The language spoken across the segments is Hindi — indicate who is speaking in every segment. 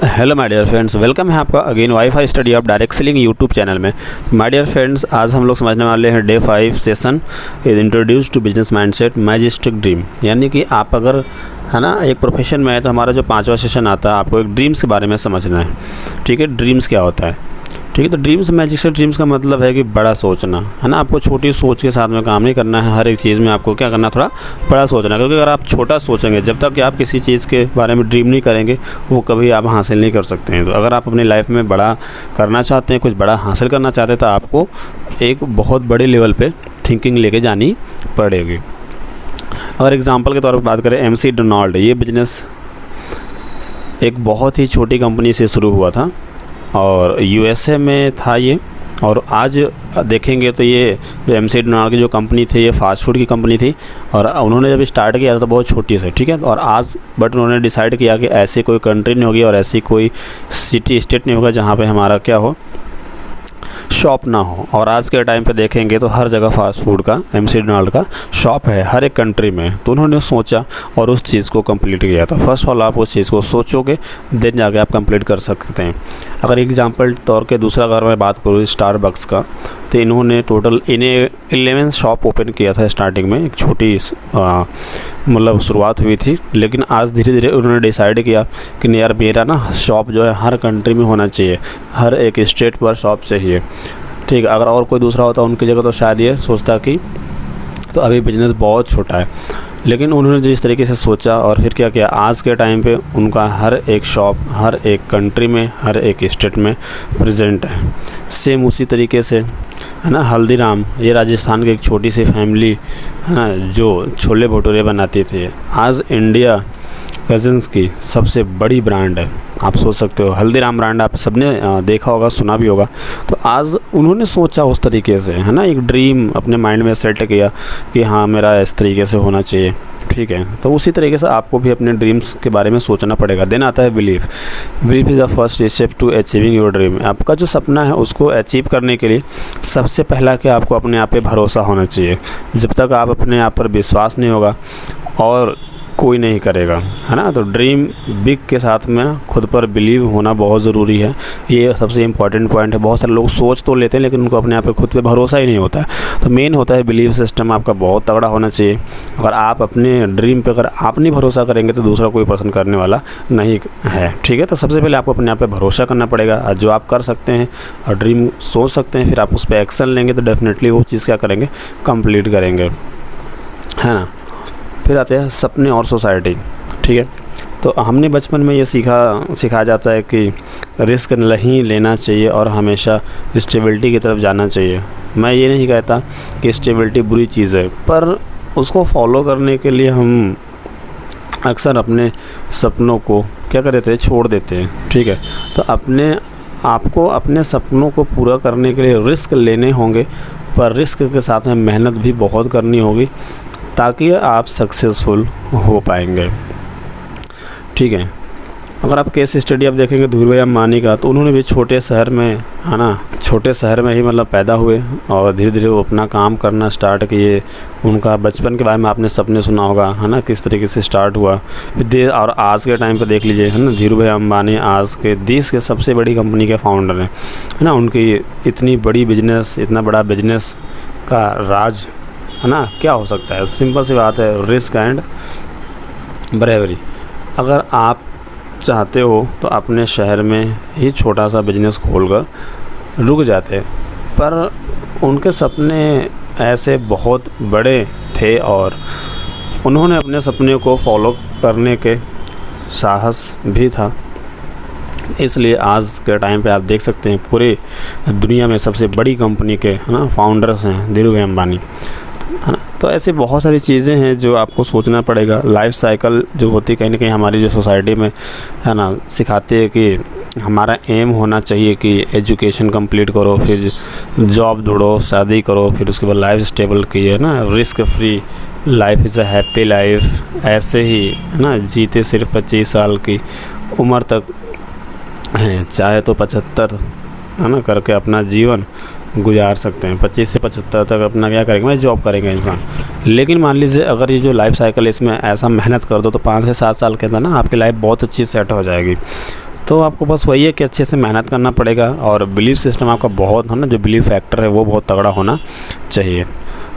Speaker 1: Hello my dear friends, welcome है आपका again wifi study of direct selling YouTube channel में। माय डियर फ्रेंड्स, आज हम लोग समझने वाले हैं day 5 session is introduce to business mindset majestic dream. यानी कि आप अगर है ना एक प्रोफेशन में है तो हमारा जो 5वां सेशन आता है आपको एक ड्रीम्स के बारे में समझना है। ठीक है, ड्रीम्स क्या होता है? ठीक है, तो ड्रीम्स मैजिस्टिक ड्रीम्स का मतलब है कि बड़ा सोचना है ना। आपको छोटी सोच के साथ में काम नहीं करना है, हर एक चीज़ में आपको क्या करना है, थोड़ा बड़ा सोचना है। क्योंकि अगर आप छोटा सोचेंगे, जब तक कि आप किसी चीज़ के बारे में ड्रीम नहीं करेंगे वो कभी आप हासिल नहीं कर सकते हैं। तो अगर आप अपनी लाइफ में बड़ा करना चाहते हैं, कुछ बड़ा हासिल करना चाहते हैं, तो आपको एक बहुत बड़े लेवल पे थिंकिंग लेके जानी पड़ेगी। अगर एग्जांपल के तौर पर बात करें, MC डोनाल्ड, ये बिजनेस एक बहुत ही छोटी कंपनी से शुरू हुआ था और USA में था ये। और आज देखेंगे तो ये जो MC डोनाल्ड की जो कंपनी थी, ये फास्ट फूड की कंपनी थी और उन्होंने जब स्टार्ट किया था तो बहुत छोटी से, ठीक है। और आज बट उन्होंने डिसाइड किया कि ऐसी कोई कंट्री नहीं होगी और ऐसी कोई सिटी स्टेट नहीं होगा जहाँ पे हमारा क्या हो, शॉप ना हो। और आज के टाइम पे देखेंगे तो हर जगह फास्ट फूड का MC डोनाल्ड का शॉप है, हर एक कंट्री में। तो उन्होंने सोचा और उस चीज़ को कंप्लीट किया था। फर्स्ट ऑफ ऑल आप उस चीज़ को सोचोगे, देन जाके आप कंप्लीट कर सकते हैं। अगर एग्जांपल तौर के दूसरा अगर मैं बात करूँ स्टारबक्स का, तो इन्होंने टोटल 11 शॉप ओपन किया था स्टार्टिंग में। एक छोटी मतलब शुरुआत हुई थी, लेकिन आज धीरे धीरे उन्होंने डिसाइड किया कि नहीं यार, मेरा ना शॉप जो है हर कंट्री में होना चाहिए, हर एक स्टेट पर शॉप चाहिए। ठीक है, अगर और कोई दूसरा होता उनकी जगह तो शायद ये सोचता कि तो अभी बिज़नेस बहुत छोटा है। लेकिन उन्होंने जिस तरीके से सोचा और फिर क्या किया, आज के टाइम पे उनका हर एक शॉप हर एक कंट्री में हर एक स्टेट में प्रेजेंट है। सेम उसी तरीके से है ना, हल्दीराम, ये राजस्थान की एक छोटी सी फैमिली है ना जो छोले भटूरे बनाती थी, आज इंडिया कज़न्स की सबसे बड़ी ब्रांड है। आप सोच सकते हो, हल्दीराम ब्रांड आप सबने देखा होगा, सुना भी होगा। तो आज उन्होंने सोचा उस तरीके से, है ना, एक ड्रीम अपने माइंड में सेट किया कि हाँ मेरा इस तरीके से होना चाहिए। ठीक है, तो उसी तरीके से आपको भी अपने ड्रीम्स के बारे में सोचना पड़ेगा। देन आता है belief. Belief is the first step to achieving your dream. आपका जो सपना है उसको अचीव करने के लिए सबसे पहला कि आपको अपने आप पे भरोसा होना चाहिए। जब तक आप अपने आप पर विश्वास नहीं होगा और कोई नहीं करेगा, है ना। तो ड्रीम बिग के साथ में ना खुद पर बिलीव होना बहुत ज़रूरी है। ये सबसे इम्पॉर्टेंट पॉइंट है। बहुत सारे लोग सोच तो लेते हैं लेकिन उनको अपने आप पे खुद पे भरोसा ही नहीं होता है। तो मेन होता है बिलीव सिस्टम आपका बहुत तगड़ा होना चाहिए। अगर आप अपने ड्रीम पे अगर आप नहीं भरोसा करेंगे तो दूसरा कोई पर्सन करने वाला नहीं है। ठीक है, तो सबसे पहले आपको अपने आप पे भरोसा करना पड़ेगा। जो आप कर सकते हैं और ड्रीम सोच सकते हैं, फिर आप उस पर एक्शन लेंगे तो डेफिनेटली वो चीज़ क्या करेंगे, कंप्लीट करेंगे, है ना। फिर आते हैं सपने और सोसाइटी। ठीक है, तो हमने बचपन में ये सिखाया जाता है कि रिस्क नहीं लेना चाहिए और हमेशा स्टेबिलिटी की तरफ जाना चाहिए। मैं ये नहीं कहता कि स्टेबिलिटी बुरी चीज़ है, पर उसको फॉलो करने के लिए हम अक्सर अपने सपनों को क्या कर देते हैं, छोड़ देते हैं। ठीक है, तो आपको अपने सपनों को पूरा करने के लिए रिस्क लेने होंगे, पर रिस्क के साथ में मेहनत भी बहुत करनी होगी ताकि आप सक्सेसफुल हो पाएंगे। ठीक है, अगर आप केस स्टडी आप देखेंगे धीरू भाई अंबानी का, तो उन्होंने भी छोटे शहर में, है ना, छोटे शहर में ही मतलब पैदा हुए और धीरे धीरे वो अपना काम करना स्टार्ट किए। उनका बचपन के बारे में आपने सबने सुना होगा, है ना, किस तरीके से स्टार्ट हुआ। फिर और आज के टाइम पे देख लीजिए, है ना, धीरू भाई अंबानी आज के देश के सबसे बड़ी कंपनी के फाउंडर हैं, है ना। उनकी इतनी बड़ी बिजनेस, इतना बड़ा बिजनेस का राज, है ना, क्या हो सकता है? सिंपल सी बात है, रिस्क एंड ब्रेवरी। अगर आप चाहते हो तो अपने शहर में ही छोटा सा बिजनेस खोलकर रुक जाते, पर उनके सपने ऐसे बहुत बड़े थे और उन्होंने अपने सपने को फॉलो करने के साहस भी था। इसलिए आज के टाइम पे आप देख सकते हैं पूरे दुनिया में सबसे बड़ी कंपनी के, है ना, फाउंडर्स हैं धीरू भाई अंबानी, है ना। तो ऐसे बहुत सारी चीज़ें हैं जो आपको सोचना पड़ेगा। लाइफ साइकिल जो होती है कहीं ना कहीं हमारी जो सोसाइटी में, है ना, सिखाती है कि हमारा एम होना चाहिए कि एजुकेशन कंप्लीट करो, फिर जॉब ढूंढो, शादी करो, फिर उसके बाद लाइफ स्टेबल की, है ना, risk free life is a happy life. ऐसे ही, है ना, जीते सिर्फ 25 साल की उम्र तक हैं, चाहे तो 75, है ना, करके अपना जीवन गुजार सकते हैं। 25 से 75 तक अपना क्या करेंगे, मैं जॉब करेंगे इंसान। लेकिन मान लीजिए अगर ये जो लाइफ साइकिल इसमें ऐसा मेहनत कर दो तो 5 से 7 साल के अंदर ना आपकी लाइफ बहुत अच्छी सेट हो जाएगी। तो आपको बस वही है कि अच्छे से मेहनत करना पड़ेगा और बिलीफ सिस्टम आपका बहुत है ना, जो बिलीफ फैक्टर है वो बहुत तगड़ा होना चाहिए।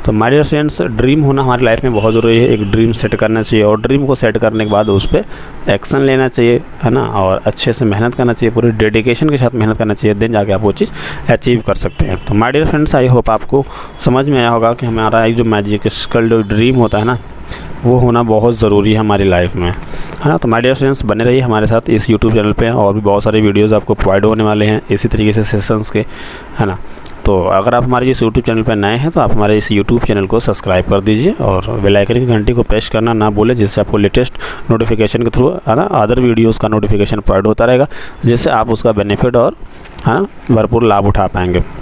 Speaker 1: तो माय डियर फ्रेंड्स, ड्रीम होना हमारी लाइफ में बहुत ज़रूरी है। एक ड्रीम सेट करना चाहिए और ड्रीम को सेट करने के बाद उस पर एक्शन लेना चाहिए, है ना, और अच्छे से मेहनत करना चाहिए, पूरी डेडिकेशन के साथ मेहनत करना चाहिए, देन जाके आप वो चीज़ अचीव कर सकते हैं। तो my dear friends, I hope आपको समझ में आया होगा कि हमारा एक जो मैजिकल जो ड्रीम होता है ना, वो होना बहुत ज़रूरी है हमारी लाइफ में, है ना। तो माय डियर फ्रेंड्स, बने रहिए हमारे साथ इस यूट्यूब चैनल पे, और भी बहुत सारे वीडियोस आपको प्रोवाइड होने वाले हैं इसी तरीके से सेशंस के, है ना। तो अगर आप हमारे इस यूट्यूब चैनल पर नए हैं तो आप हमारे इस यूट्यूब चैनल को सब्सक्राइब कर दीजिए और बेल आइकन की घंटी को प्रेस करना ना भूलें, जिससे आपको लेटेस्ट नोटिफिकेशन के थ्रू, है ना, अदर वीडियोज़ का नोटिफिकेशन प्रोवाइड होता रहेगा, जिससे आप उसका बेनिफिट और, है ना, भरपूर लाभ उठा पाएंगे।